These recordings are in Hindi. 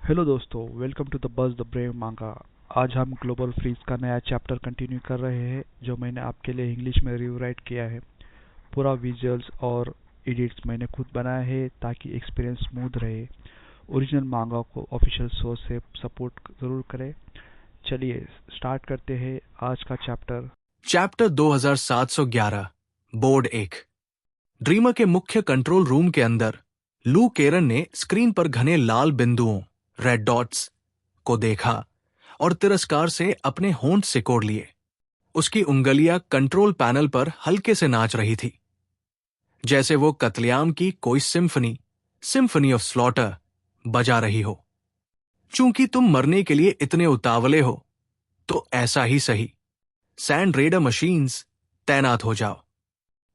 हेलो दोस्तों, welcome to the buzz the brave manga. आज हम ग्लोबल फ्रीज का नया चैप्टर कंटिन्यू कर रहे हैं जो मैंने आपके लिए इंग्लिश में रिवराइट किया है। पूरा विजुअल्स और एडिट्स मैंने खुद बनाया है ताकि एक्सपीरियंस स्मूथ रहे। ओरिजिनल मांगा को ऑफिशियल सोर्स से सपोर्ट जरूर करें। चलिए स्टार्ट करते हैं आज का चैप्टर। Chapter 2711 board 1। ड्रीमर के मुख्य कंट्रोल रूम के अंदर लू केरन ने स्क्रीन पर घने लाल बिंदुओं रेड डॉट्स को देखा और तिरस्कार से अपने होंठ सिकोड़ लिए। उसकी उंगलियां कंट्रोल पैनल पर हल्के से नाच रही थी, जैसे वो कत्लेआम की कोई सिम्फनी ऑफ स्लॉटर बजा रही हो। चूंकि तुम मरने के लिए इतने उतावले हो तो ऐसा ही सही। सैंड रेडर मशीन्स तैनात हो जाओ।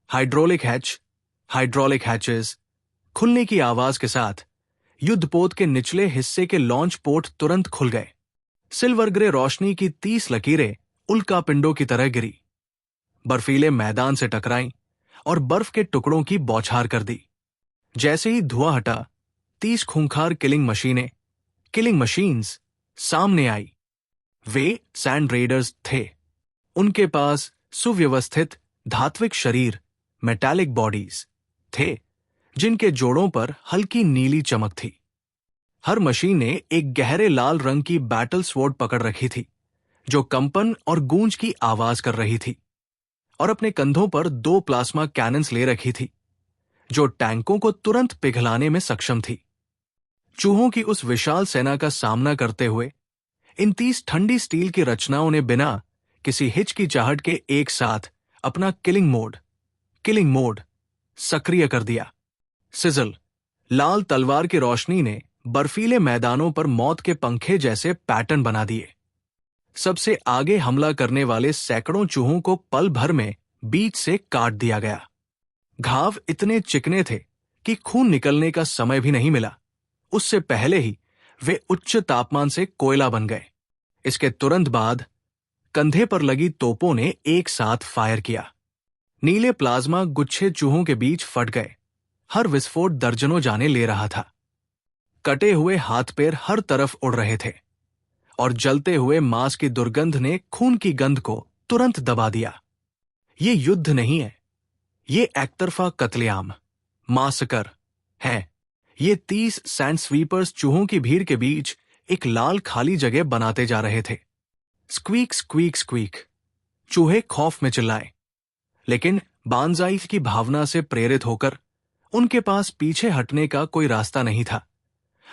हाइड्रोलिक हैचेस खुलने की आवाज के साथ युद्धपोत के निचले हिस्से के लॉन्च पोर्ट तुरंत खुल गए। सिल्वर ग्रे रोशनी की 30 लकीरें उल्का पिंडों की तरह गिरी, बर्फीले मैदान से टकराईं और बर्फ के टुकड़ों की बौछार कर दी। जैसे ही धुआं हटा, 30 खूंखार किलिंग मशीन्स सामने आई। वे सैंड रेडर्स थे। उनके पास सुव्यवस्थित धात्विक शरीर, मेटालिक बॉडीज थे जिनके जोड़ों पर हल्की नीली चमक थी। हर मशीन ने एक गहरे लाल रंग की बैटल स्वॉर्ड पकड़ रखी थी जो कंपन और गूंज की आवाज कर रही थी, और अपने कंधों पर 2 प्लाज्मा कैनन्स ले रखी थी जो टैंकों को तुरंत पिघलाने में सक्षम थी। चूहों की उस विशाल सेना का सामना करते हुए इन 30 ठंडी स्टील की रचनाओं ने बिना किसी हिचकिचाहट के एक साथ अपना किलिंग मोड सक्रिय कर दिया। सिजल, लाल तलवार की रोशनी ने बर्फीले मैदानों पर मौत के पंखे जैसे पैटर्न बना दिए। सबसे आगे हमला करने वाले सैकड़ों चूहों को पल भर में बीच से काट दिया गया। घाव इतने चिकने थे कि खून निकलने का समय भी नहीं मिला। उससे पहले ही वे उच्च तापमान से कोयला बन गए। इसके तुरंत बाद कंधे पर लगी तोपों ने एक साथ फायर किया। नीले प्लाज्मा गुच्छे चूहों के बीच फट गए। हर विस्फोट दर्जनों जाने ले रहा था। कटे हुए हाथ पैर हर तरफ उड़ रहे थे और जलते हुए मांस की दुर्गंध ने खून की गंध को तुरंत दबा दिया। ये युद्ध नहीं है, ये एकतरफा कत्लेआम, मासकर है। ये 30 सैंड स्वीपर्स चूहों की भीड़ के बीच एक लाल खाली जगह बनाते जा रहे थे। स्क्वीक स्क्वीक स्क्वीक, चूहे खौफ में चिल्लाए, लेकिन बानजाई की भावना से प्रेरित होकर उनके पास पीछे हटने का कोई रास्ता नहीं था,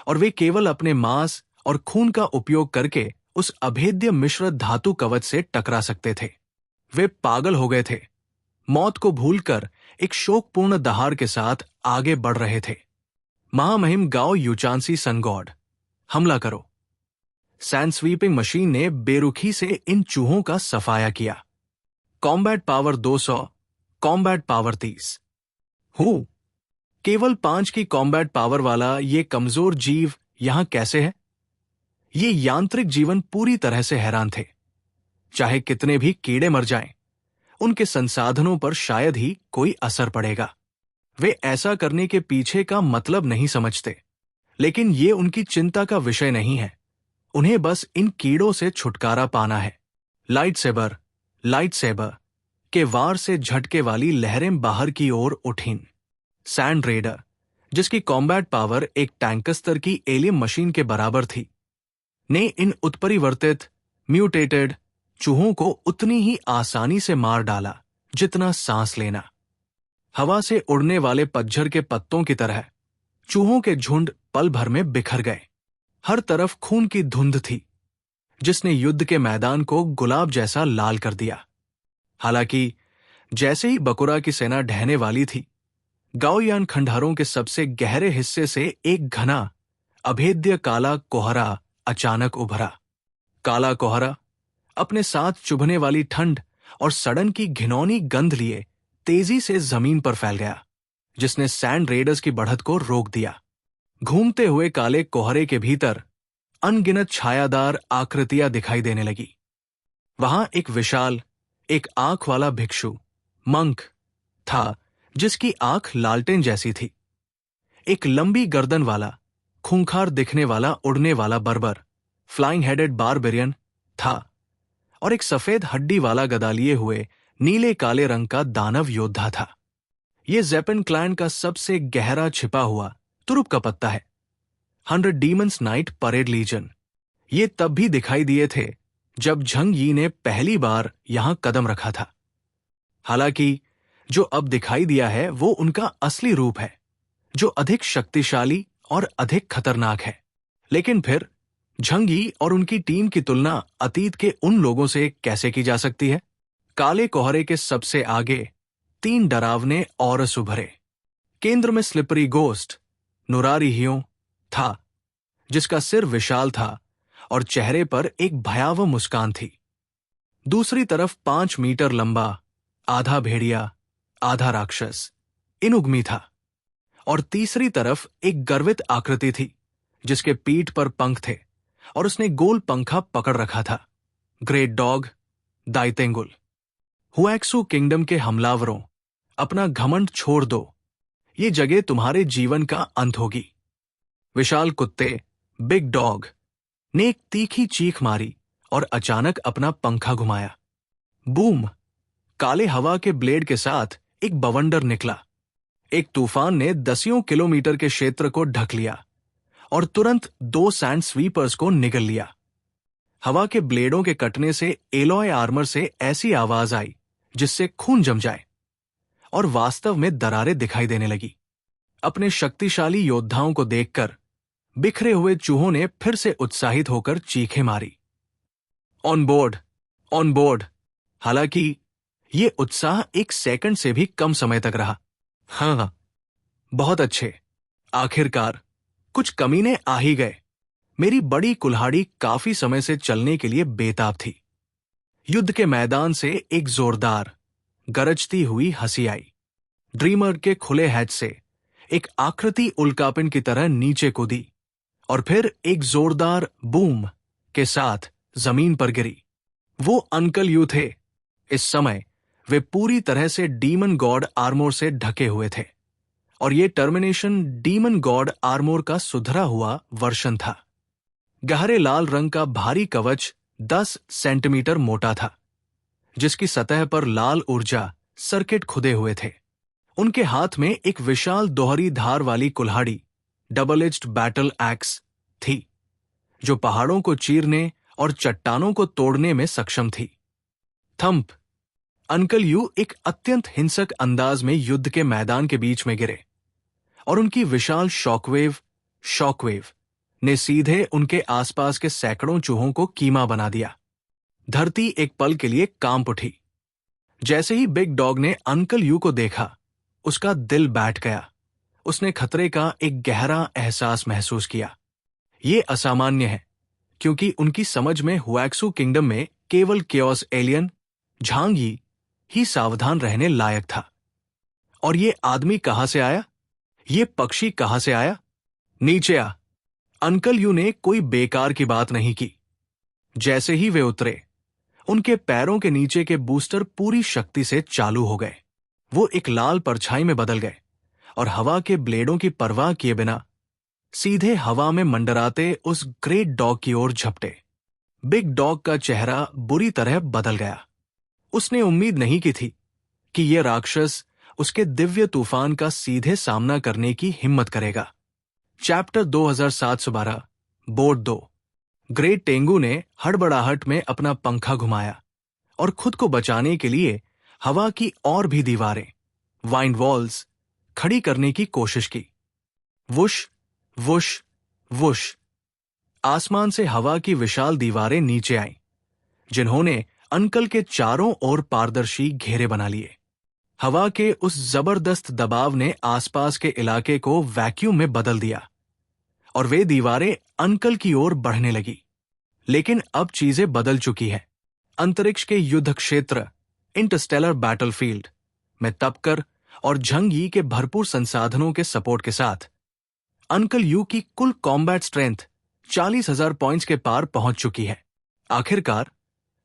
और वे केवल अपने मांस और खून का उपयोग करके उस अभेद्य मिश्र धातु कवच से टकरा सकते थे। वे पागल हो गए थे, मौत को भूलकर एक शोकपूर्ण दहाड़ के साथ आगे बढ़ रहे थे। महामहिम गाओ यूचांसी सनगॉड, हमला करो। सैंड स्वीपिंग मशीन ने बेरुखी से इन चूहों का सफाया किया। Combat power 200, combat power 30। केवल 5 की कॉम्बैट पावर वाला ये कमजोर जीव यहां कैसे है? ये यांत्रिक जीवन पूरी तरह से हैरान थे। चाहे कितने भी कीड़े मर जाएं, उनके संसाधनों पर शायद ही कोई असर पड़ेगा। वे ऐसा करने के पीछे का मतलब नहीं समझते, लेकिन ये उनकी चिंता का विषय नहीं है। उन्हें बस इन कीड़ों से छुटकारा पाना है। लाइट सेबर के वार से झटके वाली लहरें बाहर की ओर उठीं। सैंड रेडर, जिसकी कॉम्बैट पावर एक टैंक स्तर की एलियन मशीन के बराबर थी, ने इन उत्परिवर्तित म्यूटेटेड चूहों को उतनी ही आसानी से मार डाला जितना सांस लेना। हवा से उड़ने वाले पतझर के पत्तों की तरह चूहों के झुंड पल भर में बिखर गए। हर तरफ खून की धुंध थी जिसने युद्ध के मैदान को गुलाब जैसा लाल कर दिया। हालांकि जैसे ही बकुरा की सेना ढहने वाली थी, गाओयान खंडहरों के सबसे गहरे हिस्से से एक घना अभेद्य काला कोहरा अचानक उभरा। काला कोहरा अपने साथ चुभने वाली ठंड और सड़न की घिनौनी गंध लिए तेजी से जमीन पर फैल गया, जिसने सैंड रेडर्स की बढ़त को रोक दिया। घूमते हुए काले कोहरे के भीतर अनगिनत छायादार आकृतियां दिखाई देने लगी। वहां एक विशाल, एक आंख वाला भिक्षु मंक था जिसकी आंख लालटेन जैसी थी। एक लंबी गर्दन वाला खूंखार दिखने वाला उड़ने वाला बर्बर, फ्लाइंग हेडेड बारबेरियन था, और एक सफेद हड्डी वाला गदा लिए हुए नीले काले रंग का दानव योद्धा था। यह ज़ेपेन क्लैन का सबसे गहरा छिपा हुआ तुरुप का पत्ता है। 100 डीमंस नाइट परेड लीजन। ये तब भी दिखाई दिए थे जब झंग यी ने पहली बार यहां कदम रखा था। हालांकि जो अब दिखाई दिया है वो उनका असली रूप है, जो अधिक शक्तिशाली और अधिक खतरनाक है। लेकिन फिर झंग यी और उनकी टीम की तुलना अतीत के उन लोगों से कैसे की जा सकती है? काले कोहरे के सबसे आगे 3 डरावने औरस उभरे। केंद्र में स्लिपरी गोस्ट नुरारी हियों था, जिसका सिर विशाल था और चेहरे पर एक भयावह मुस्कान थी। दूसरी तरफ 5 मीटर लंबा आधा भेड़िया आधा राक्षस इनुग्मी था, और तीसरी तरफ एक गर्वित आकृति थी जिसके पीठ पर पंख थे और उसने गोल पंखा पकड़ रखा था। ग्रेट डॉग दाइतेंगुल। हुएक्सू किंगडम के हमलावरों, अपना घमंड छोड़ दो, ये जगह तुम्हारे जीवन का अंत होगी। विशाल कुत्ते बिग डॉग ने एक तीखी चीख मारी और अचानक अपना पंखा घुमाया। बूम! काले हवा के ब्लेड के साथ एक बवंडर निकला। एक तूफान ने दसियों किलोमीटर के क्षेत्र को ढक लिया और तुरंत 2 सैंड स्वीपर्स को निगल लिया। हवा के ब्लेडों के कटने से एलॉय आर्मर से ऐसी आवाज आई जिससे खून जम जाए, और वास्तव में दरारें दिखाई देने लगी। अपने शक्तिशाली योद्धाओं को देखकर बिखरे हुए चूहों ने फिर से उत्साहित होकर चीखें मारी। On board, on board. हालांकि ये उत्साह 1 सेकंड से भी कम समय तक रहा। हाँ, बहुत अच्छे। आखिरकार कुछ कमीने आ ही गए। मेरी बड़ी कुल्हाड़ी काफी समय से चलने के लिए बेताब थी। युद्ध के मैदान से एक जोरदार गरजती हुई हंसी आई। ड्रीमर के खुले हैच से एक आकृति उल्कापिंड की तरह नीचे कूदी और फिर एक जोरदार बूम के साथ जमीन पर गिरी। वो अंकल यू थे। इस समय वे पूरी तरह से डीमन गॉड आर्मोर से ढके हुए थे, और ये टर्मिनेशन डीमन गॉड आर्मोर का सुधरा हुआ वर्षन था। गहरे लाल रंग का भारी कवच 10 सेंटीमीटर मोटा था, जिसकी सतह पर लाल ऊर्जा सर्किट खुदे हुए थे। उनके हाथ में एक विशाल दोहरी धार वाली कुल्हाड़ी डबल एज्ड बैटल एक्स थी, जो पहाड़ों को चीरने और चट्टानों को तोड़ने में सक्षम थी। थंप! अंकल यू एक अत्यंत हिंसक अंदाज में युद्ध के मैदान के बीच में गिरे, और उनकी विशाल शॉकवेव ने सीधे उनके आसपास के सैकड़ों चूहों को कीमा बना दिया। धरती एक पल के लिए कांप उठी। जैसे ही बिग डॉग ने अंकल यू को देखा, उसका दिल बैठ गया। उसने खतरे का एक गहरा एहसास महसूस किया। ये असामान्य है, क्योंकि उनकी समझ में हुएक्सू किंगडम में केवल केओस एलियन झांग यी ही सावधान रहने लायक था। और ये आदमी कहां से आया? ये पक्षी कहां से आया? नीचे आ! अंकल यू ने कोई बेकार की बात नहीं की। जैसे ही वे उतरे, उनके पैरों के नीचे के बूस्टर पूरी शक्ति से चालू हो गए। वो एक लाल परछाई में बदल गए और हवा के ब्लेडों की परवाह किए बिना सीधे हवा में मंडराते उस ग्रेट डॉग की ओर झपटे। बिग डॉग का चेहरा बुरी तरह बदल गया। उसने उम्मीद नहीं की थी कि यह राक्षस उसके दिव्य तूफान का सीधे सामना करने की हिम्मत करेगा। Chapter 2712 board 2। ग्रेट टेंगू ने हड़बड़ाहट में अपना पंखा घुमाया और खुद को बचाने के लिए हवा की और भी दीवारें, वाइंड वॉल्स, खड़ी करने की कोशिश की। Whoosh whoosh whoosh! आसमान से हवा की विशाल दीवारें नीचे आईं, जिन्होंने अंकल के चारों ओर पारदर्शी घेरे बना लिए। हवा के उस जबरदस्त दबाव ने आसपास के इलाके को वैक्यूम में बदल दिया और वे दीवारें अंकल की ओर बढ़ने लगी। लेकिन अब चीजें बदल चुकी हैं। अंतरिक्ष के युद्ध क्षेत्र इंटरस्टेलर बैटलफील्ड में तपकर और झंग यी के भरपूर संसाधनों के सपोर्ट के साथ अंकल यू की कुल कॉम्बैट स्ट्रेंथ 40,000 पॉइंट्स के पार पहुंच चुकी है। आखिरकार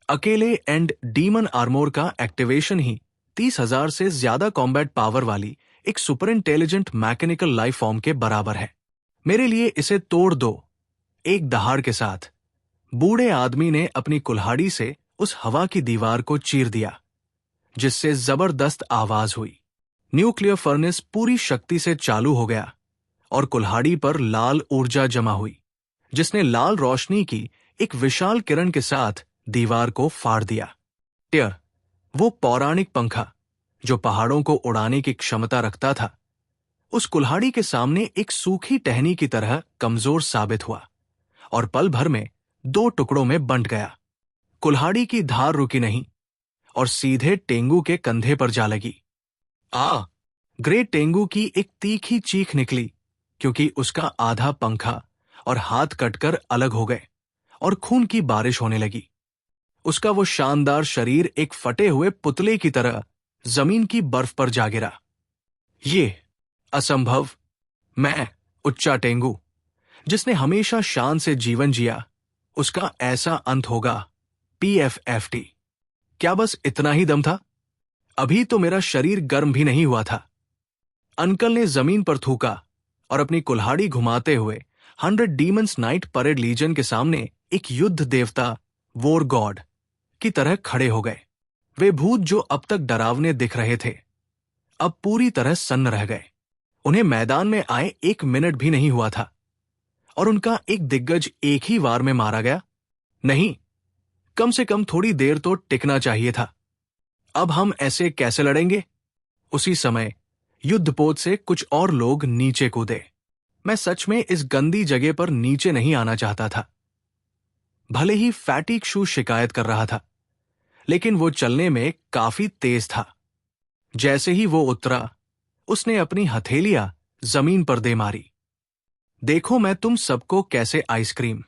अकेले एंड डीमन आर्मोर का एक्टिवेशन ही 30,000 से ज्यादा कॉम्बैट पावर वाली एक super intelligent mechanical life form के बराबर है। मेरे लिए इसे तोड़ दो। एक दहाड़ के साथ बूढ़े आदमी ने अपनी कुल्हाड़ी से उस हवा की दीवार को चीर दिया, जिससे जबरदस्त आवाज हुई। न्यूक्लियर फर्नेस पूरी शक्ति से चालू हो गया और कुल्हाड़ी पर लाल ऊर्जा जमा हुई, जिसने लाल रोशनी की एक विशाल किरण के साथ दीवार को फाड़ दिया। टियर, वो पौराणिक पंखा जो पहाड़ों को उड़ाने की क्षमता रखता था, उस कुल्हाड़ी के सामने एक सूखी टहनी की तरह कमजोर साबित हुआ और पल भर में 2 टुकड़ों में बंट गया। कुल्हाड़ी की धार रुकी नहीं और सीधे टेंगू के कंधे पर जा लगी। आ! ग्रेट टेंगू की एक तीखी चीख निकली, क्योंकि उसका आधा पंखा और हाथ कटकर अलग हो गए और खून की बारिश होने लगी। उसका वो शानदार शरीर एक फटे हुए पुतले की तरह जमीन की बर्फ पर जा गिरा। ये असंभव। मैं, उच्चा टेंगू, जिसने हमेशा शान से जीवन जिया, उसका ऐसा अंत होगा। PFFT। क्या बस इतना ही दम था? अभी तो मेरा शरीर गर्म भी नहीं हुआ था। अंकल ने जमीन पर थूका और अपनी कुल्हाड़ी घुमाते हुए 100 डीमंस नाइट परेड लीजन के सामने एक युद्ध देवता, वॉर गॉड की तरह खड़े हो गए। वे भूत जो अब तक डरावने दिख रहे थे, अब पूरी तरह सन्न रह गए। उन्हें मैदान में आए 1 मिनट भी नहीं हुआ था और उनका एक दिग्गज एक ही वार में मारा गया। नहीं, कम से कम थोड़ी देर तो टिकना चाहिए था। अब हम ऐसे कैसे लड़ेंगे? उसी समय युद्धपोत से कुछ और लोग नीचे कूदे। मैं सच में इस गंदी जगह पर नीचे नहीं आना चाहता था। भले ही फैटिक शू शिकायत कर रहा था, लेकिन वो चलने में काफी तेज था। जैसे ही वो उतरा, उसने अपनी हथेलियां जमीन पर दे मारी। देखो मैं तुम सबको कैसे आइसक्रीम,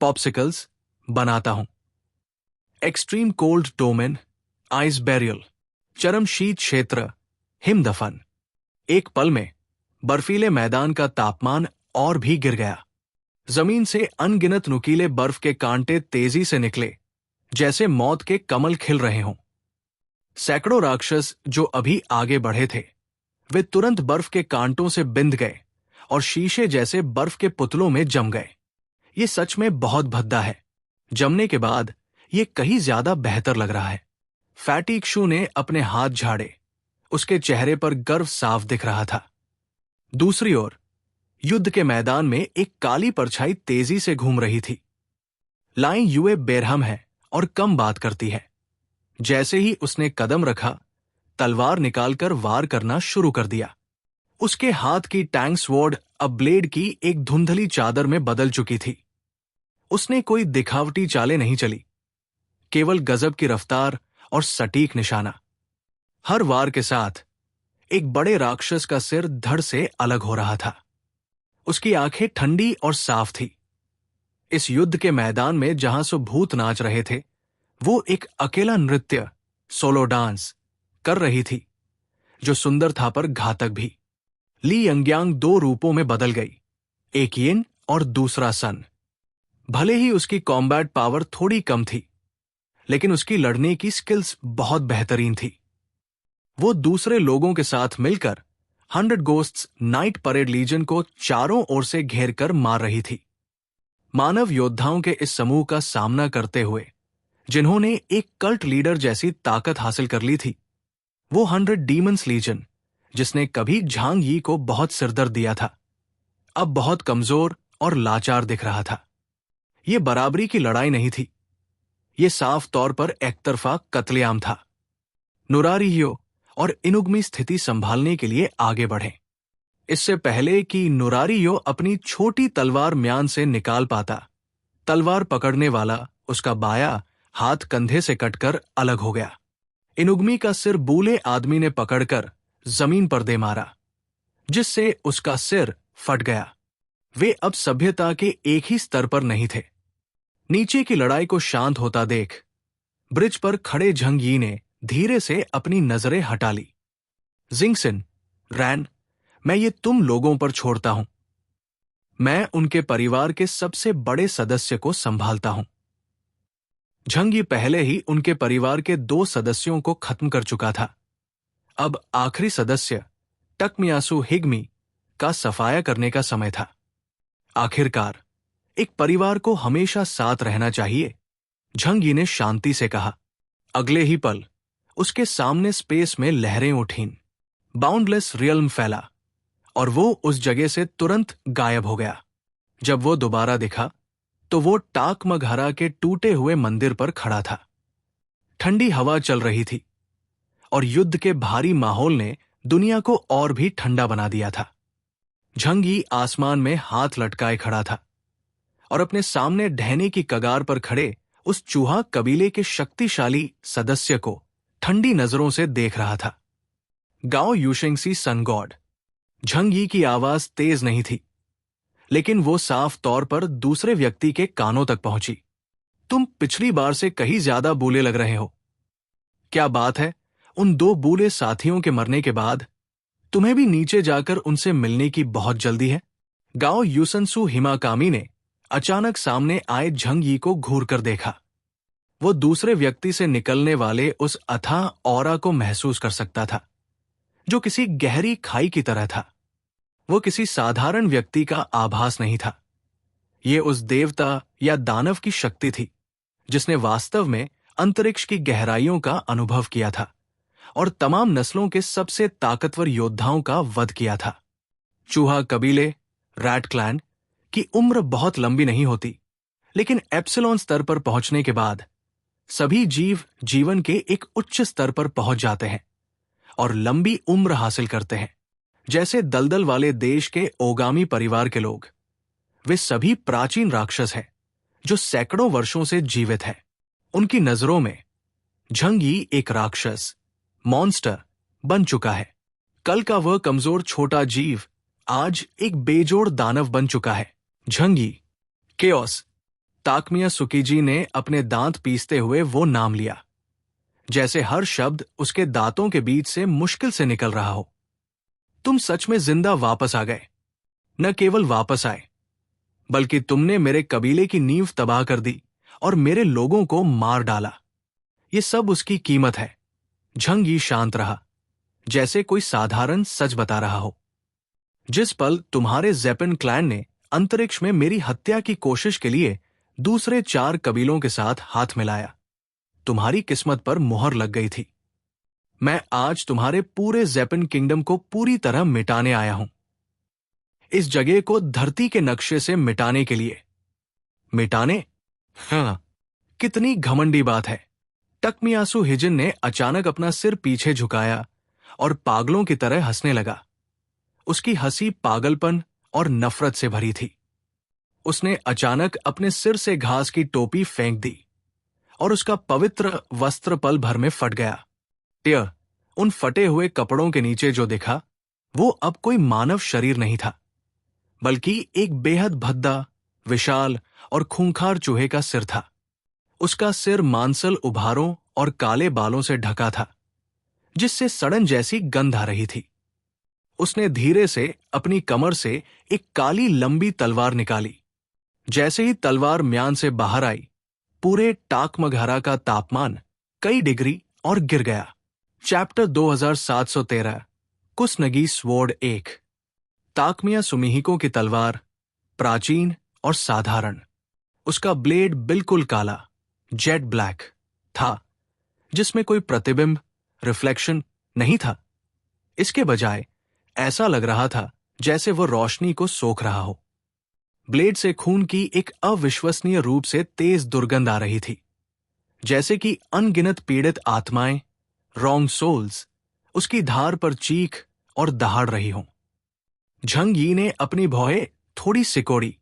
पॉप्सिकल्स बनाता हूं। Extreme cold domain, ice burial, चरम शीत क्षेत्र, हिमदफन। एक पल में बर्फीले मैदान का तापमान और भी गिर गया। जमीन से अनगिनत नुकीले बर्फ के कांटे तेजी से निकले, जैसे मौत के कमल खिल रहे हों। सैकड़ों राक्षस जो अभी आगे बढ़े थे, वे तुरंत बर्फ के कांटों से बिंध गए और शीशे जैसे बर्फ के पुतलों में जम गए। ये सच में बहुत भद्दा है। जमने के बाद ये कहीं ज्यादा बेहतर लग रहा है। फैटिक शू ने अपने हाथ झाड़े। उसके चेहरे पर गर्व साफ दिख रहा था। दूसरी ओर युद्ध के मैदान में एक काली परछाई तेजी से घूम रही थी। लाइन यूए बेरहम है और कम बात करती है। जैसे ही उसने कदम रखा, तलवार निकालकर वार करना शुरू कर दिया। उसके हाथ की टैंक स्वॉर्ड अब ब्लेड की एक धुंधली चादर में बदल चुकी थी। उसने कोई दिखावटी चालें नहीं चली, केवल गजब की रफ्तार और सटीक निशाना। हर वार के साथ एक बड़े राक्षस का सिर धड़ से अलग हो रहा था। उसकी आंखें ठंडी और साफ थी। इस युद्ध के मैदान में जहां सो भूत नाच रहे थे, वो एक अकेला नृत्य, सोलो डांस कर रही थी, जो सुंदर था पर घातक भी। ली यंग्यांग 2 रूपों में बदल गई, एक यिन और दूसरा सन। भले ही उसकी कॉम्बैट पावर थोड़ी कम थी, लेकिन उसकी लड़ने की स्किल्स बहुत बेहतरीन थी। वो दूसरे लोगों के साथ मिलकर 100 गोस्ट्स नाइट परेड लीजन को चारों ओर से घेर कर मार रही थी। मानव योद्धाओं के इस समूह का सामना करते हुए, जिन्होंने एक कल्ट लीडर जैसी ताकत हासिल कर ली थी, वो 100 डीमंस लीजन, जिसने कभी झांग यी को बहुत सिरदर्द दिया था, अब बहुत कमजोर और लाचार दिख रहा था। ये बराबरी की लड़ाई नहीं थी, ये साफ तौर पर एकतरफा कत्लेआम था। नुरारियो और इनुग्मी स्थिति संभालने के लिए आगे बढ़े। इससे पहले कि नुरारियो अपनी छोटी तलवार म्यान से निकाल पाता, तलवार पकड़ने वाला उसका बाया हाथ कंधे से कटकर अलग हो गया। इनुग्मी का सिर बूले आदमी ने पकड़कर जमीन पर दे मारा, जिससे उसका सिर फट गया। वे अब सभ्यता के एक ही स्तर पर नहीं थे। नीचे की लड़ाई को शांत होता देख, ब्रिज पर खड़े झंग यी ने धीरे से अपनी नजरें हटा ली। जिंगसिन, रैन, मैं ये तुम लोगों पर छोड़ता हूं। मैं उनके परिवार के सबसे बड़े सदस्य को संभालता हूं। झंग यी पहले ही उनके परिवार के 2 सदस्यों को खत्म कर चुका था। अब आखिरी सदस्य टकमियासु हिग्मी का सफाया करने का समय था। आखिरकार एक परिवार को हमेशा साथ रहना चाहिए, झंग ने शांति से कहा। अगले ही पल उसके सामने स्पेस में लहरें उठीं, बाउंडलेस रियल्म फैला और वो उस जगह से तुरंत गायब हो गया। जब वो दोबारा दिखा तो वो टाकमघरा के टूटे हुए मंदिर पर खड़ा था। ठंडी हवा चल रही थी और युद्ध के भारी माहौल ने दुनिया को और भी ठंडा बना दिया था। झंगी आसमान में हाथ लटकाए खड़ा था और अपने सामने ढहने की कगार पर खड़े उस चूहा कबीले के शक्तिशाली सदस्य को ठंडी नजरों से देख रहा था। गाओ यूशेंगसी सन गॉड। झंगी की आवाज तेज नहीं थी, लेकिन वो साफ तौर पर दूसरे व्यक्ति के कानों तक पहुंची। तुम पिछली बार से कहीं ज्यादा बूले लग रहे हो। क्या बात है, उन दो बूले साथियों के मरने के बाद तुम्हें भी नीचे जाकर उनसे मिलने की बहुत जल्दी है? गाओ यूसनसु हिमाकामी ने अचानक सामने आए झंगी को घूर कर देखा। वो दूसरे व्यक्ति से निकलने वाले उस अथाह ऑरा को महसूस कर सकता था, जो किसी गहरी खाई की तरह था। वो किसी साधारण व्यक्ति का आभास नहीं था। ये उस देवता या दानव की शक्ति थी जिसने वास्तव में अंतरिक्ष की गहराइयों का अनुभव किया था और तमाम नस्लों के सबसे ताकतवर योद्धाओं का वध किया था। चूहा कबीले, रैट क्लैन की उम्र बहुत लंबी नहीं होती, लेकिन एप्सिलॉन स्तर पर पहुंचने के बाद सभी जीव जीवन के एक उच्च स्तर पर पहुंच जाते हैं और लंबी उम्र हासिल करते हैं, जैसे दलदल वाले देश के ओगामी परिवार के लोग। वे सभी प्राचीन राक्षस हैं जो सैकड़ों वर्षों से जीवित हैं। उनकी नजरों में झंगी एक राक्षस, मॉन्स्टर बन चुका है। कल का वह कमजोर छोटा जीव आज एक बेजोड़ दानव बन चुका है। झंगी, केओस। ताकमिया सुकीजी ने अपने दांत पीसते हुए वो नाम लिया, जैसे हर शब्द उसके दांतों के बीच से मुश्किल से निकल रहा हो। तुम सच में जिंदा वापस आ गए। न केवल वापस आए, बल्कि तुमने मेरे कबीले की नींव तबाह कर दी और मेरे लोगों को मार डाला। ये सब उसकी कीमत है। झंगी शांत रहा, जैसे कोई साधारण सच बता रहा हो। जिस पल तुम्हारे ज़ेपिन क्लैन ने अंतरिक्ष में मेरी हत्या की कोशिश के लिए दूसरे 4 कबीलों के साथ हाथ मिलाया, तुम्हारी किस्मत पर मुहर लग गई थी। मैं आज तुम्हारे पूरे ज़ेपिन किंगडम को पूरी तरह मिटाने आया हूं, इस जगह को धरती के नक्शे से मिटाने के लिए। मिटाने? हाँ, कितनी घमंडी बात है। टकमियासु हिजिन ने अचानक अपना सिर पीछे झुकाया और पागलों की तरह हंसने लगा। उसकी हंसी पागलपन और नफरत से भरी थी। उसने अचानक अपने सिर से घास की टोपी फेंक दी और उसका पवित्र वस्त्र पल भर में फट गया। उन फटे हुए कपड़ों के नीचे जो दिखा, वो अब कोई मानव शरीर नहीं था, बल्कि एक बेहद भद्दा, विशाल और खूंखार चूहे का सिर था। उसका सिर मांसल उभारों और काले बालों से ढका था, जिससे सड़न जैसी गंध आ रही थी। उसने धीरे से अपनी कमर से एक काली लंबी तलवार निकाली। जैसे ही तलवार म्यान से बाहर आई, पूरे टाकमघरा का तापमान कई डिग्री और गिर गया। Chapter 2713 कुसनगी sword 1। ताकमिया सुमिहिको की तलवार प्राचीन और साधारण। उसका ब्लेड बिल्कुल काला, जेट ब्लैक था, जिसमें कोई प्रतिबिंब, रिफ्लेक्शन नहीं था। इसके बजाय ऐसा लग रहा था जैसे वो रोशनी को सोख रहा हो। ब्लेड से खून की एक अविश्वसनीय रूप से तेज दुर्गंध आ रही थी, जैसे कि अनगिनत पीड़ित आत्माएं, रॉन्ग सोल्स, उसकी धार पर चीख और दहाड़ रही हों। झंगी ने अपनी भौहें थोड़ी सिकोड़ी।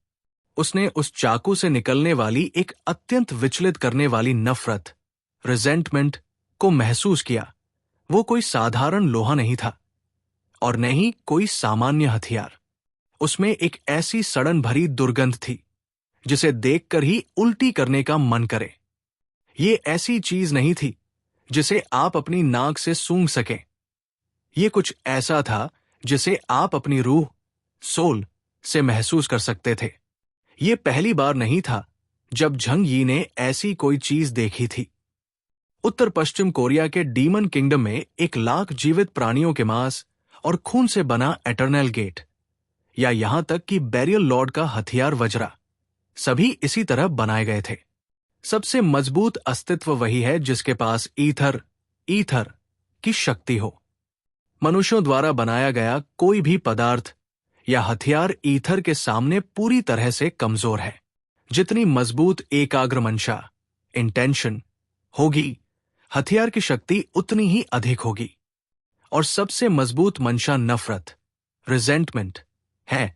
उसने उस चाकू से निकलने वाली एक अत्यंत विचलित करने वाली नफरत, रिजेंटमेंट को महसूस किया। वो कोई साधारण लोहा नहीं था और न ही कोई सामान्य हथियार। उसमें एक ऐसी सड़न भरी दुर्गंध थी जिसे देखकर ही उल्टी करने का मन करे। ये ऐसी चीज नहीं थी जिसे आप अपनी नाक से सूंघ सकें। ये कुछ ऐसा था जिसे आप अपनी रूह, सोल से महसूस कर सकते थे। ये पहली बार नहीं था जब झंगी ने ऐसी कोई चीज देखी थी। उत्तर पश्चिम कोरिया के डीमन किंगडम में 1 लाख जीवित प्राणियों के मांस और खून से बना एटर्नल गेट, या यहां तक कि बैरियल लॉर्ड का हथियार वज्रा, सभी इसी तरह बनाए गए थे। सबसे मजबूत अस्तित्व वही है जिसके पास ईथर की शक्ति हो। मनुष्यों द्वारा बनाया गया कोई भी पदार्थ या हथियार ईथर के सामने पूरी तरह से कमजोर है। जितनी मजबूत एकाग्र मंशा इंटेंशन होगी, हथियार की शक्ति उतनी ही अधिक होगी। और सबसे मजबूत मंशा नफरत रिजेंटमेंट है।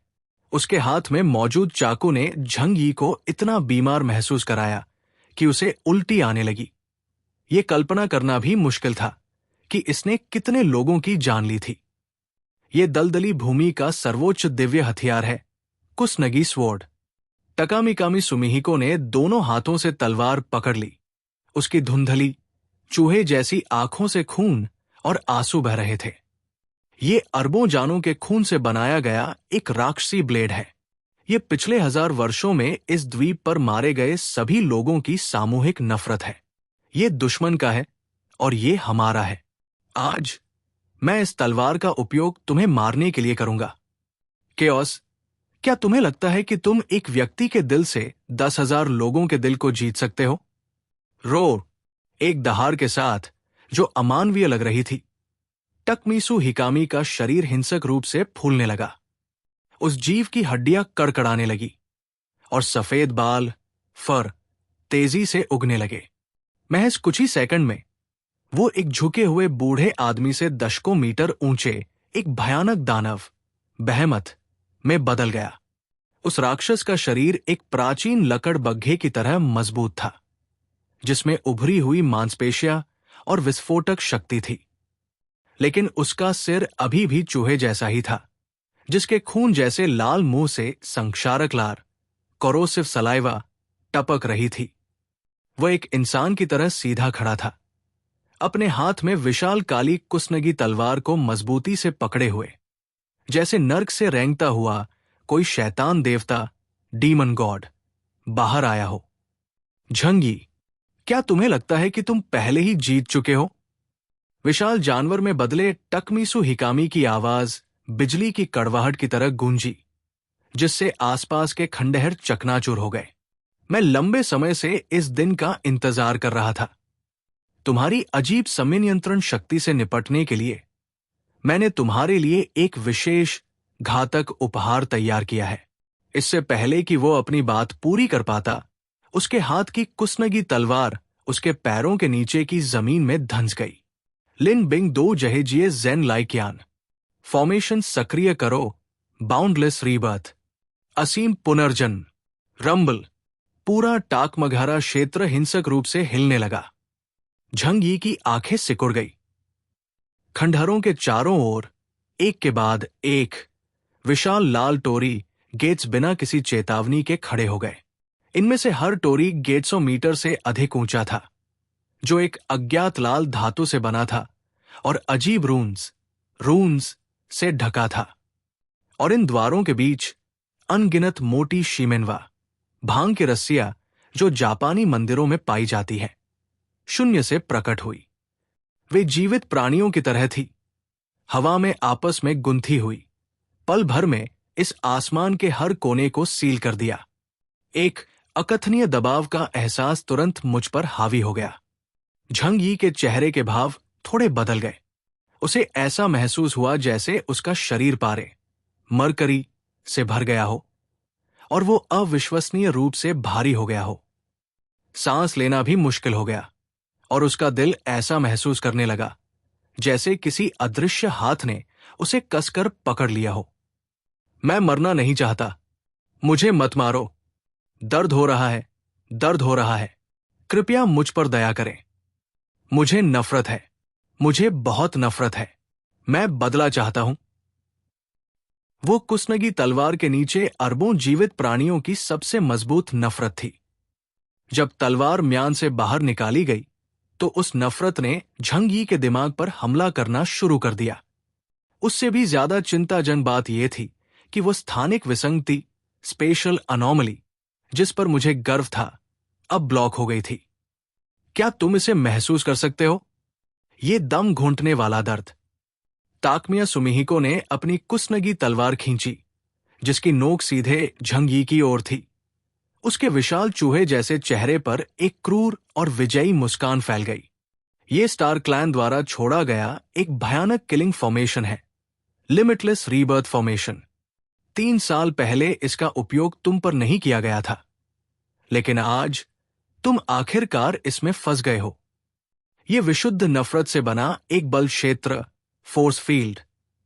उसके हाथ में मौजूद चाकू ने झंग यी को इतना बीमार महसूस कराया कि उसे उल्टी आने लगी। ये कल्पना करना भी मुश्किल था कि इसने कितने लोगों की जान ली थी। ये दलदली भूमि का सर्वोच्च दिव्य हथियार है, कुसनगी स्वॉर्ड। टकामिकामी सुमिहिको ने दोनों हाथों से तलवार पकड़ ली। उसकी धुंधली चूहे जैसी आंखों से खून और आंसू बह रहे थे। ये अरबों जानों के खून से बनाया गया एक राक्षसी ब्लेड है। ये पिछले 1000 वर्षों में इस द्वीप पर मारे गए सभी लोगों की सामूहिक नफरत है। ये दुश्मन का है और ये हमारा है। आज मैं इस तलवार का उपयोग तुम्हें मारने के लिए करूंगा। केओस, क्या तुम्हें लगता है कि तुम एक व्यक्ति के दिल से 10,000 लोगों के दिल को जीत सकते हो? रो, एक दहाड़ के साथ जो अमानवीय लग रही थी। टकमीसु हिकामी का शरीर हिंसक रूप से फूलने लगा। उस जीव की हड्डियां कड़कड़ाने लगी और सफेद बाल, फर तेजी से उगने लगे। महज कुछ ही सेकंड में वो एक झुके हुए बूढ़े आदमी से दशकों मीटर ऊंचे एक भयानक दानव बहमत में बदल गया। उस राक्षस का शरीर एक प्राचीन लकड़ बग्घे की तरह मजबूत था, जिसमें उभरी हुई मांसपेशियां और विस्फोटक शक्ति थी। लेकिन उसका सिर अभी भी चूहे जैसा ही था, जिसके खून जैसे लाल मुंह से संक्षारक लार कोरोसिव सलाइवा टपक रही थी। वह एक इंसान की तरह सीधा खड़ा था, अपने हाथ में विशाल काली कुसनगी तलवार को मजबूती से पकड़े हुए, जैसे नर्क से रेंगता हुआ कोई शैतान देवता डीमन गॉड बाहर आया हो। झंगी, क्या तुम्हें लगता है कि तुम पहले ही जीत चुके हो? विशाल जानवर में बदले टकमीसु हिकामी की आवाज बिजली की कड़वाहट की तरह गूंजी, जिससे आसपास के खंडहर चकनाचूर हो गए। मैं लंबे समय से इस दिन का इंतजार कर रहा था। तुम्हारी अजीब संनियंत्रण शक्ति से निपटने के लिए मैंने तुम्हारे लिए एक विशेष घातक उपहार तैयार किया है। इससे पहले कि वो अपनी बात पूरी कर पाता, उसके हाथ की कुसनगी तलवार उसके पैरों के नीचे की जमीन में धंस गई। लिन बिंग 2 जहेजिए जेन लाइक्यान फॉर्मेशन सक्रिय करो, बाउंडलेस रीबर्थ, असीम पुनर्जन्म, रंबल। पूरा टाकमघारा क्षेत्र हिंसक रूप से हिलने लगा। झंग यी की आंखें सिकुड़ गई। खंडहरों के चारों ओर एक के बाद एक विशाल लाल टोरी गेट्स बिना किसी चेतावनी के खड़े हो गए। इनमें से हर टोरी 150 मीटर से अधिक ऊंचा था, जो एक अज्ञात लाल धातु से बना था और अजीब रून्स से ढका था। और इन द्वारों के बीच अनगिनत मोटी शिमेनवा भांग की रस्सियां, जो जापानी मंदिरों में पाई जाती है, शून्य से प्रकट हुई। वे जीवित प्राणियों की तरह थी, हवा में आपस में गुंथी हुई। पल भर में इस आसमान के हर कोने को सील कर दिया। एक अकथनीय दबाव का एहसास तुरंत मुझ पर हावी हो गया। झंग यी के चेहरे के भाव थोड़े बदल गए। उसे ऐसा महसूस हुआ जैसे उसका शरीर पारे मरकरी से भर गया हो और वो अविश्वसनीय रूप से भारी हो गया हो। सांस लेना भी मुश्किल हो गया और उसका दिल ऐसा महसूस करने लगा जैसे किसी अदृश्य हाथ ने उसे कसकर पकड़ लिया हो। मैं मरना नहीं चाहता, मुझे मत मारो। दर्द हो रहा है, दर्द हो रहा है। कृपया मुझ पर दया करें। मुझे नफरत है, मुझे बहुत नफरत है। मैं बदला चाहता हूं। वो कुसनगी तलवार के नीचे अरबों जीवित प्राणियों की सबसे मजबूत नफरत थी। जब तलवार म्यान से बाहर निकाली गई तो उस नफरत ने झंग यी के दिमाग पर हमला करना शुरू कर दिया। उससे भी ज्यादा चिंताजनक बात यह थी कि वो स्थानिक विसंगति, स्पेशल अनोमली, जिस पर मुझे गर्व था, अब ब्लॉक हो गई थी। क्या तुम इसे महसूस कर सकते हो? ये दम घोंटने वाला दर्द। ताकमिया सुमिहिको ने अपनी कुसनगी तलवार खींची, जिसकी नोक सीधे झंग यी की ओर थी। उसके विशाल चूहे जैसे चेहरे पर एक क्रूर और विजयी मुस्कान फैल गई। ये स्टार क्लैन द्वारा छोड़ा गया एक भयानक किलिंग फॉर्मेशन है, लिमिटलेस रीबर्थ फॉर्मेशन। 3 साल पहले इसका उपयोग तुम पर नहीं किया गया था, लेकिन आज तुम आखिरकार इसमें फंस गए हो। यह विशुद्ध नफरत से बना एक बल क्षेत्र, फोर्स फील्ड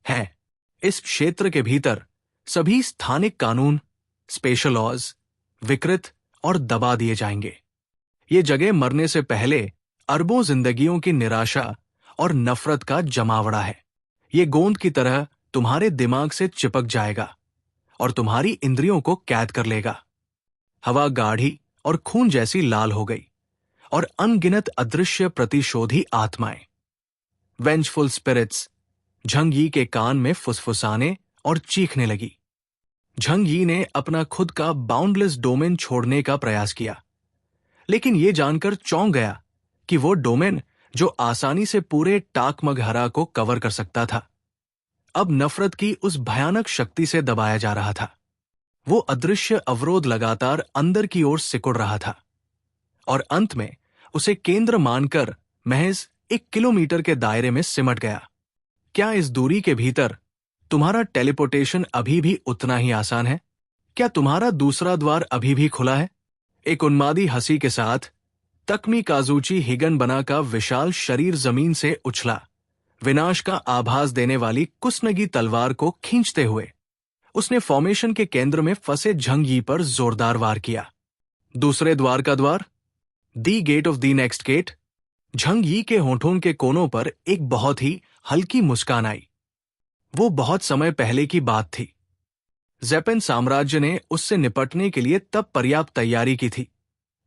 है। इस क्षेत्र के भीतर सभी स्थानिक कानून, स्पेशल लॉज विकृत और दबा दिए जाएंगे। ये जगह मरने से पहले अरबों जिंदगियों की निराशा और नफरत का जमावड़ा है। ये गोंद की तरह तुम्हारे दिमाग से चिपक जाएगा और तुम्हारी इंद्रियों को कैद कर लेगा। हवा गाढ़ी और खून जैसी लाल हो गई और अनगिनत अदृश्य प्रतिशोधी आत्माएं, वेंजफुल स्पिरिट्स, झंग यी के कान में फुसफुसाने और चीखने लगी। झंग यी ने अपना खुद का बाउंडलेस डोमेन छोड़ने का प्रयास किया, लेकिन यह जानकर चौंक गया कि वो डोमेन जो आसानी से पूरे टाकमगहरा को कवर कर सकता था, अब नफरत की उस भयानक शक्ति से दबाया जा रहा था। वो अदृश्य अवरोध लगातार अंदर की ओर सिकुड़ रहा था और अंत में उसे केंद्र मानकर महज 1 किलोमीटर के दायरे में सिमट गया। क्या इस दूरी के भीतर तुम्हारा टेलीपोर्टेशन अभी भी उतना ही आसान है? क्या तुम्हारा दूसरा द्वार अभी भी खुला है? एक उन्मादी हंसी के साथ तकमी काजुची हिगन का विशाल शरीर जमीन से उछला, विनाश का आभास देने वाली कुसनगी तलवार को खींचते हुए उसने फॉर्मेशन के केंद्र में फंसे झंग यी पर जोरदार वार किया। दूसरे द्वार का द्वार, the gate of the next gate. झंग यी के होठों के कोनों पर एक बहुत ही हल्की मुस्कान आई। वो बहुत समय पहले की बात थी। ज़ेपेन साम्राज्य ने उससे निपटने के लिए तब पर्याप्त तैयारी की थी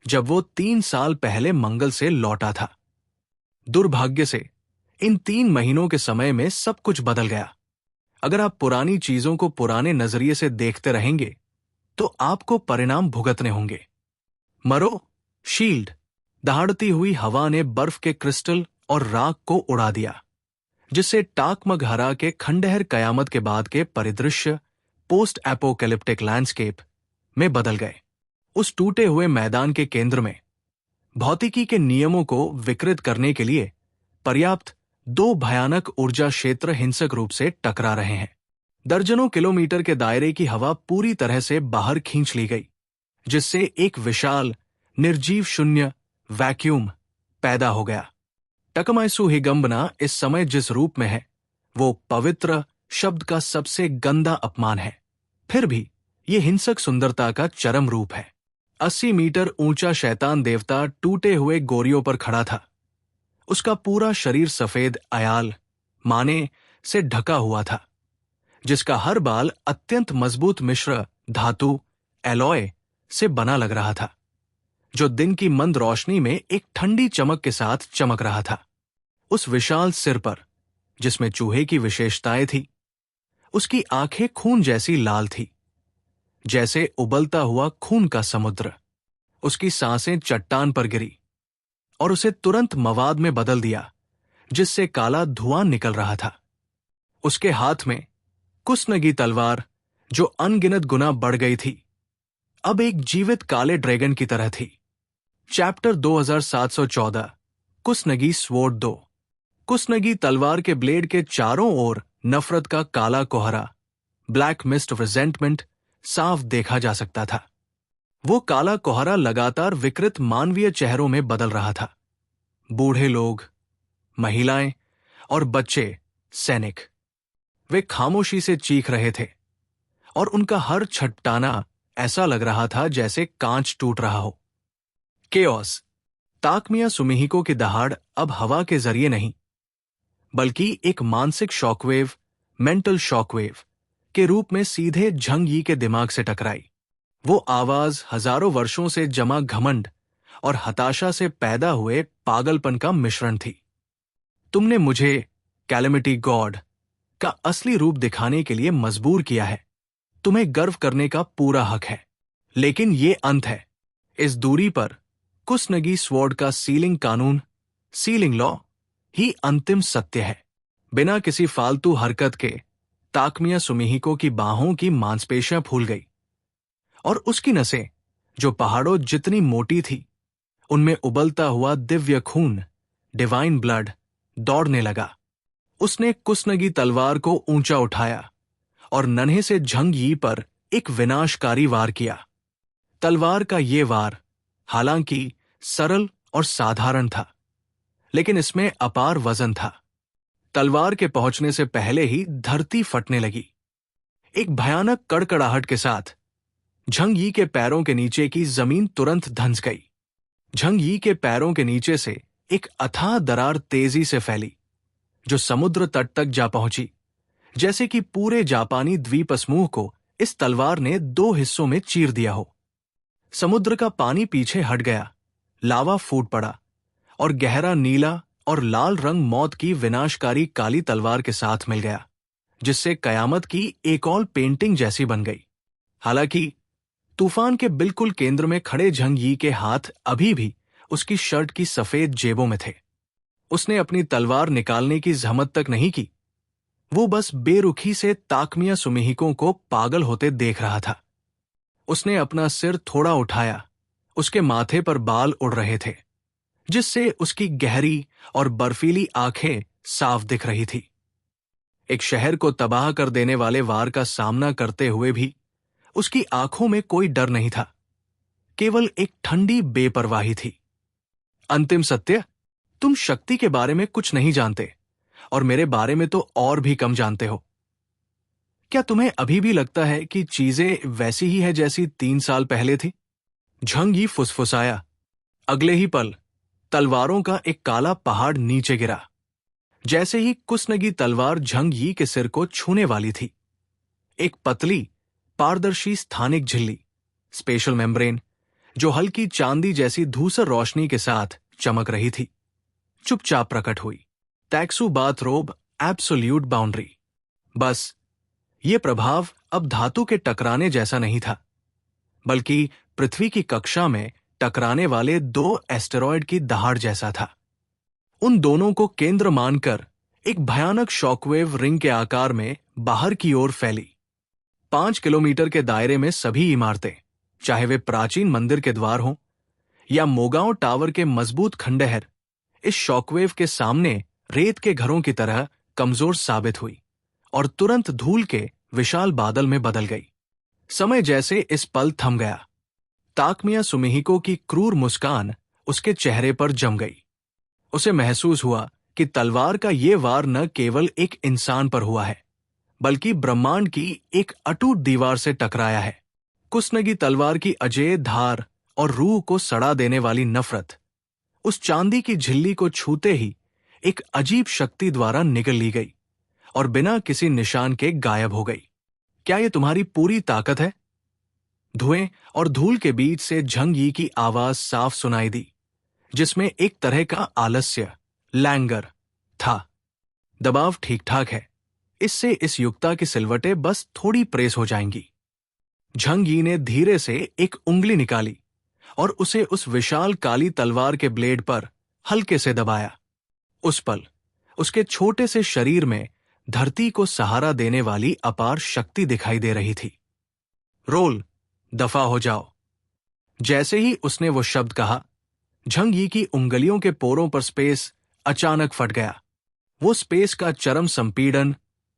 जब वो 3 साल पहले मंगल से लौटा था। दुर्भाग्य से इन 3 महीनों के समय में सब कुछ बदल गया। अगर आप पुरानी चीजों को पुराने नजरिए से देखते रहेंगे तो आपको परिणाम भुगतने होंगे। मरो, शील्ड। दहाड़ती हुई हवा ने बर्फ के क्रिस्टल और राख को उड़ा दिया, जिससे टाकमगहरा के खंडहर कयामत के बाद के परिदृश्य पोस्ट एपोकैलिप्टिक लैंडस्केप में बदल गए। उस टूटे हुए मैदान के केंद्र में भौतिकी के नियमों को विकृत करने के लिए पर्याप्त 2 भयानक ऊर्जा क्षेत्र हिंसक रूप से टकरा रहे हैं। दर्जनों किलोमीटर के दायरे की हवा पूरी तरह से बाहर खींच ली गई, जिससे एक विशाल निर्जीव शून्य वैक्यूम पैदा हो गया। टकमाइसु हिगंबना इस समय जिस रूप में है वो पवित्र शब्द का सबसे गंदा अपमान है। फिर भी ये हिंसक सुंदरता का चरम रूप है। 80 मीटर ऊंचा शैतान देवता टूटे हुए गोरियों पर खड़ा था। उसका पूरा शरीर सफेद अयाल माने से ढका हुआ था, जिसका हर बाल अत्यंत मजबूत मिश्र धातु एलॉय से बना लग रहा था, जो दिन की मंद रोशनी में एक ठंडी चमक के साथ चमक रहा था। उस विशाल सिर पर, जिसमें चूहे की विशेषताएं थी, उसकी आंखें खून जैसी लाल थी, जैसे उबलता हुआ खून का समुद्र। उसकी सांसें चट्टान पर गिरी और उसे तुरंत मवाद में बदल दिया, जिससे काला धुआं निकल रहा था। उसके हाथ में कुसनगी तलवार, जो अनगिनत गुना बढ़ गई थी, अब एक जीवित काले ड्रैगन की तरह थी। Chapter 2714 कुसनगी sword 2। कुसनगी तलवार के ब्लेड के चारों ओर नफरत का काला कोहरा, ब्लैक मिस्ट ऑफ रिजेंटमेंट, साफ देखा जा सकता था। वो काला कोहरा लगातार विकृत मानवीय चेहरों में बदल रहा था। बूढ़े लोग, महिलाएं और बच्चे सैनिक, वे खामोशी से चीख रहे थे और उनका हर छटपटाना ऐसा लग रहा था जैसे कांच टूट रहा हो। केओस, ताकमिया सुमिहिको की दहाड़ अब हवा के जरिए नहीं, बल्कि एक मानसिक शॉकवेव, मेंटल शॉकवेव के रूप में सीधे झंग यी के दिमाग से टकराई। वो आवाज हजारों वर्षों से जमा घमंड और हताशा से पैदा हुए पागलपन का मिश्रण थी। तुमने मुझे कैलेमिटी गॉड का असली रूप दिखाने के लिए मजबूर किया है। तुम्हें गर्व करने का पूरा हक है, लेकिन ये अंत है। इस दूरी पर कुसनगी स्वॉर्ड का सीलिंग कानून, सीलिंग लॉ ही अंतिम सत्य है। बिना किसी फालतू हरकत के ताकमिया सुमिहिको की बाहों की मांसपेशियां फूल गई और उसकी नसें, जो पहाड़ों जितनी मोटी थी, उनमें उबलता हुआ दिव्य खून, डिवाइन ब्लड, दौड़ने लगा। उसने कुसनगी तलवार को ऊंचा उठाया और नन्हे से झंग यी पर एक विनाशकारी वार किया। तलवार का ये वार हालांकि सरल और साधारण था, लेकिन इसमें अपार वजन था। तलवार के पहुंचने से पहले ही धरती फटने लगी। एक भयानक कड़कड़ाहट के साथ झंग यी के पैरों के नीचे की जमीन तुरंत धंस गई। झंग यी के पैरों के नीचे से एक अथाह दरार तेजी से फैली, जो समुद्र तट तक जा पहुंची, जैसे कि पूरे जापानी द्वीप समूह को इस तलवार ने 2 हिस्सों में चीर दिया हो। समुद्र का पानी पीछे हट गया, लावा फूट पड़ा और गहरा नीला और लाल रंग मौत की विनाशकारी काली तलवार के साथ मिल गया, जिससे कयामत की एक और पेंटिंग जैसी बन गई। हालांकि तूफान के बिल्कुल केंद्र में खड़े झंग यी के हाथ अभी भी उसकी शर्ट की सफेद जेबों में थे। उसने अपनी तलवार निकालने की जहमत तक नहीं की। वो बस बेरुखी से ताकमिया सुमिहिको को पागल होते देख रहा था। उसने अपना सिर थोड़ा उठाया। उसके माथे पर बाल उड़ रहे थे, जिससे उसकी गहरी और बर्फीली आंखें साफ दिख रही थी। एक शहर को तबाह कर देने वाले वार का सामना करते हुए भी उसकी आंखों में कोई डर नहीं था, केवल एक ठंडी बेपरवाही थी। अंतिम सत्य, तुम शक्ति के बारे में कुछ नहीं जानते और मेरे बारे में तो और भी कम जानते हो। क्या तुम्हें अभी भी लगता है कि चीजें वैसी ही है जैसी 3 साल पहले थी? झंग यी फुसफुसाया। अगले ही पल तलवारों का एक काला पहाड़ नीचे गिरा। जैसे ही कुसनगी तलवार झंग यी के सिर को छूने वाली थी, एक पतली पारदर्शी स्थानिक झिल्ली, स्पेशल मेम्ब्रेन, जो हल्की चांदी जैसी धूसर रोशनी के साथ चमक रही थी, चुपचाप प्रकट हुई। टैक्सू बाथरोब एब्सोल्यूट बाउंड्री। बस ये प्रभाव अब धातु के टकराने जैसा नहीं था, बल्कि पृथ्वी की कक्षा में टकराने वाले 2 एस्टेरॉयड की दहाड़ जैसा था। उन दोनों को केंद्र मानकर एक भयानक शॉकवेव रिंग के आकार में बाहर की ओर फैली। 5 किलोमीटर के दायरे में सभी इमारतें, चाहे वे प्राचीन मंदिर के द्वार हों या मोगांव टावर के मजबूत खंडहर, इस शॉकवेव के सामने रेत के घरों की तरह कमजोर साबित हुई और तुरंत धूल के विशाल बादल में बदल गई। समय जैसे इस पल थम गया। ताकमिया सुमिहिको की क्रूर मुस्कान उसके चेहरे पर जम गई। उसे महसूस हुआ कि तलवार का ये वार न केवल एक इंसान पर हुआ है, बल्कि ब्रह्मांड की एक अटूट दीवार से टकराया है। कुसनगी तलवार की अजेय धार और रूह को सड़ा देने वाली नफरत उस चांदी की झिल्ली को छूते ही एक अजीब शक्ति द्वारा निगल ली गई और बिना किसी निशान के गायब हो गई। क्या यह तुम्हारी पूरी ताकत है? धुएं और धूल के बीच से झंग यी की आवाज साफ सुनाई दी, जिसमें एक तरह का आलस्य, लैंगर था। दबाव ठीक ठाक है, इससे इस युक्ता की सिलवटें बस थोड़ी प्रेस हो जाएंगी। झंग यी ने धीरे से एक उंगली निकाली और उसे उस विशाल काली तलवार के ब्लेड पर हल्के से दबाया। उस पल उसके छोटे से शरीर में धरती को सहारा देने वाली अपार शक्ति दिखाई दे रही थी। रोल, दफा हो जाओ। जैसे ही उसने वो शब्द कहा, झंग यी की उंगलियों के पोरों पर स्पेस अचानक फट गया। वो स्पेस का चरम संपीड़न,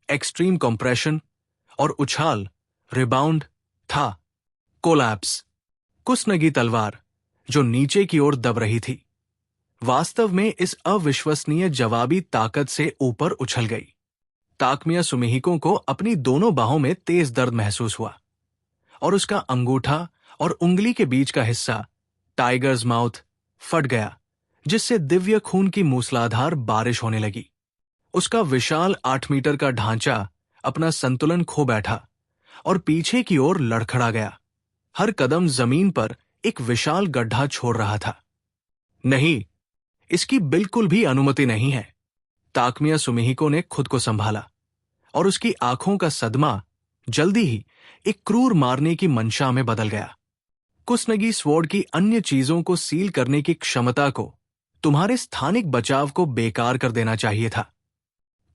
एक्सट्रीम कंप्रेशन और उछाल, रिबाउंड था, कोलैप्स। कुसनगी तलवार, जो नीचे की ओर दब रही थी, वास्तव में इस अविश्वसनीय जवाबी ताकत से ऊपर उछल गई। ताकमिया सुमिहिको को अपनी दोनों बाहों में तेज दर्द महसूस हुआ और उसका अंगूठा और उंगली के बीच का हिस्सा, टाइगर्स माउथ, फट गया, जिससे दिव्य खून की मूसलाधार बारिश होने लगी। उसका विशाल 8 मीटर का ढांचा अपना संतुलन खो बैठा और पीछे की ओर लड़खड़ा गया। हर कदम जमीन पर एक विशाल गड्ढा छोड़ रहा था। नहीं, इसकी बिल्कुल भी अनुमति नहीं है। ताकमिया सुमिहिको ने खुद को संभाला और उसकी आंखों का सदमा जल्दी ही एक क्रूर मारने की मंशा में बदल गया। कुसनगी स्वॉर्ड की अन्य चीजों को सील करने की क्षमता को तुम्हारे स्थानिक बचाव को बेकार कर देना चाहिए था।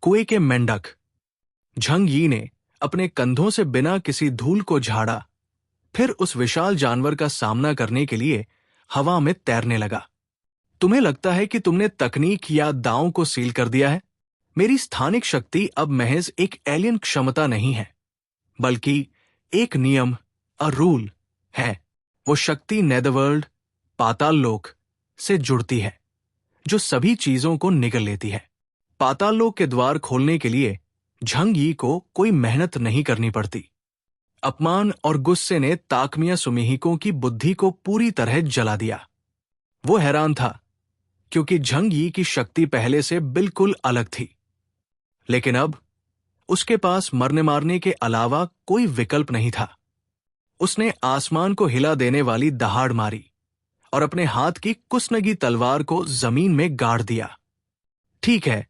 कुएं के मेंढक। झंग यी ने अपने कंधों से बिना किसी धूल को झाड़ा, फिर उस विशाल जानवर का सामना करने के लिए हवा में तैरने लगा। तुम्हें लगता है कि तुमने तकनीक या दांव को सील कर दिया है? मेरी स्थानिक शक्ति अब महज एक एलियन क्षमता नहीं है, बल्कि एक नियम, अ रूल है। वो शक्ति नेदरवर्ल्ड, पाताल लोक से जुड़ती है, जो सभी चीजों को निगल लेती है। पाताल लोक के द्वार खोलने के लिए झंग यी को कोई मेहनत नहीं करनी पड़ती। अपमान और गुस्से ने ताकमिया सुमिहिकों की बुद्धि को पूरी तरह जला दिया। वो हैरान था, क्योंकि झंग यी की शक्ति पहले से बिल्कुल अलग थी। लेकिन अब उसके पास मरने मारने के अलावा कोई विकल्प नहीं था। उसने आसमान को हिला देने वाली दहाड़ मारी और अपने हाथ की कुसनगी तलवार को जमीन में गाड़ दिया। ठीक है,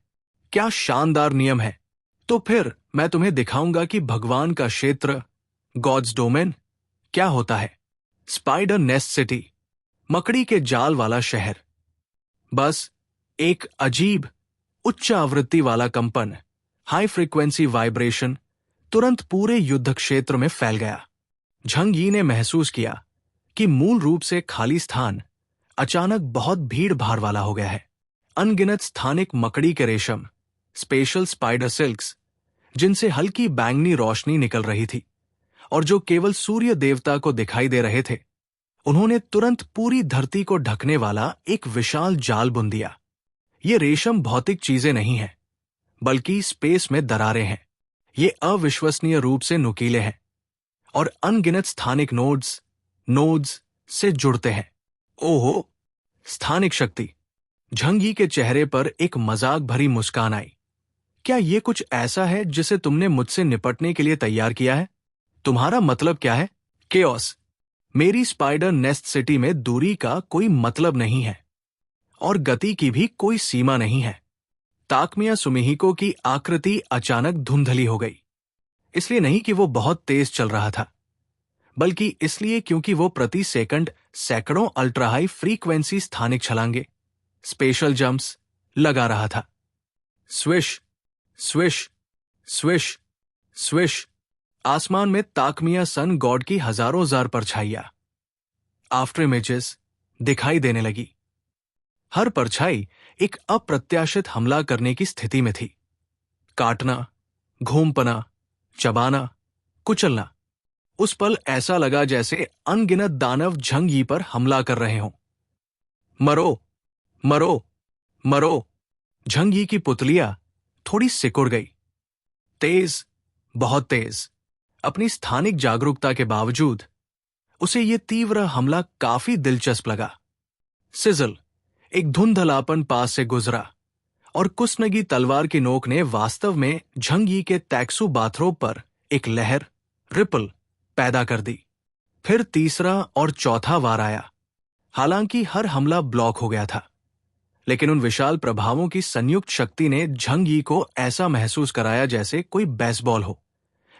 क्या शानदार नियम है। तो फिर मैं तुम्हें दिखाऊंगा कि भगवान का क्षेत्र, गॉड्स डोमेन, क्या होता है। स्पाइडर नेस्ट सिटी, मकड़ी के जाल वाला शहर। बस एक अजीब उच्च आवृत्ति वाला कंपन, हाई फ्रीक्वेंसी वाइब्रेशन तुरंत पूरे युद्ध क्षेत्र में फैल गया। झंग यी ने महसूस किया कि मूल रूप से खाली स्थान अचानक बहुत भीड़ भाड़ वाला हो गया है। अनगिनत स्थानिक मकड़ी के रेशम, स्पेशल स्पाइडर सिल्क्स, जिनसे हल्की बैंगनी रोशनी निकल रही थी और जो केवल सूर्य देवता को दिखाई दे रहे थे, उन्होंने तुरंत पूरी धरती को ढकने वाला एक विशाल जाल बुन दिया। ये रेशम भौतिक चीजें नहीं हैं, बल्कि स्पेस में दरारें हैं। ये अविश्वसनीय रूप से नुकीले हैं और अनगिनत स्थानिक नोड्स से जुड़ते हैं। ओहो, स्थानिक शक्ति। झंग यी के चेहरे पर एक मजाक भरी मुस्कान आई। क्या ये कुछ ऐसा है जिसे तुमने मुझसे निपटने के लिए तैयार किया है? तुम्हारा मतलब क्या है? केओस। मेरी स्पाइडर नेस्ट सिटी में दूरी का कोई मतलब नहीं है और गति की भी कोई सीमा नहीं है। ताकमिया सुमिहिको की आकृति अचानक धुंधली हो गई, इसलिए नहीं कि वो बहुत तेज चल रहा था, बल्कि इसलिए क्योंकि वो प्रति सेकंड सैकड़ों अल्ट्रा हाई फ्रीक्वेंसी स्थानिक छलांगे, स्पेशल जंप्स लगा रहा था। Swish swish swish swish. आसमान में ताकमिया सन गॉड की हजारों हजार परछाइयां, आफ्टर इमेजेस, दिखाई देने लगी। हर परछाई एक अप्रत्याशित हमला करने की स्थिति में थी। काटना, घूमपना, चबाना, कुचलना। उस पल ऐसा लगा जैसे अनगिनत दानव झंग यी पर हमला कर रहे हों। मरो मरो मरो। झंग यी की पुतलियां थोड़ी सिकुड़ गई। तेज, बहुत तेज। अपनी स्थानिक जागरूकता के बावजूद उसे यह तीव्र हमला काफी दिलचस्प लगा। सिजल, एक धुंधलापन पास से गुजरा और कुसनगी तलवार की नोक ने वास्तव में झंग यी के टैक्सू बाथरोब पर एक लहर, रिपल पैदा कर दी। फिर तीसरा और चौथा वार आया। हालांकि हर हमला ब्लॉक हो गया था, लेकिन उन विशाल प्रभावों की संयुक्त शक्ति ने झंग यी को ऐसा महसूस कराया जैसे कोई बेसबॉल हो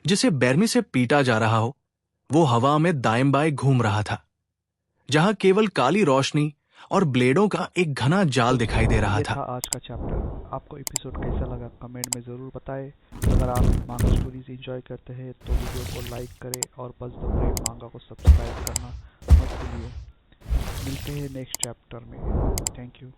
जिसे बैरमी से पीटा जा रहा हो। वो हवा में दाएं बाएं घूम रहा था, जहां केवल काली रोशनी और ब्लेडों का एक घना जाल दिखाई दे रहा ये था। आज का चैप्टर। आपको एपिसोड कैसा लगा कमेंट में ज़रूर बताएं। अगर आप मांगा स्टोरीज एंजॉय करते हैं तो वीडियो को लाइक करें और बस द ब्रेव मांगा को सब्सक्राइब करना मत भूलिए। मिलते हैं नेक्स्ट चैप्टर में। Thank you.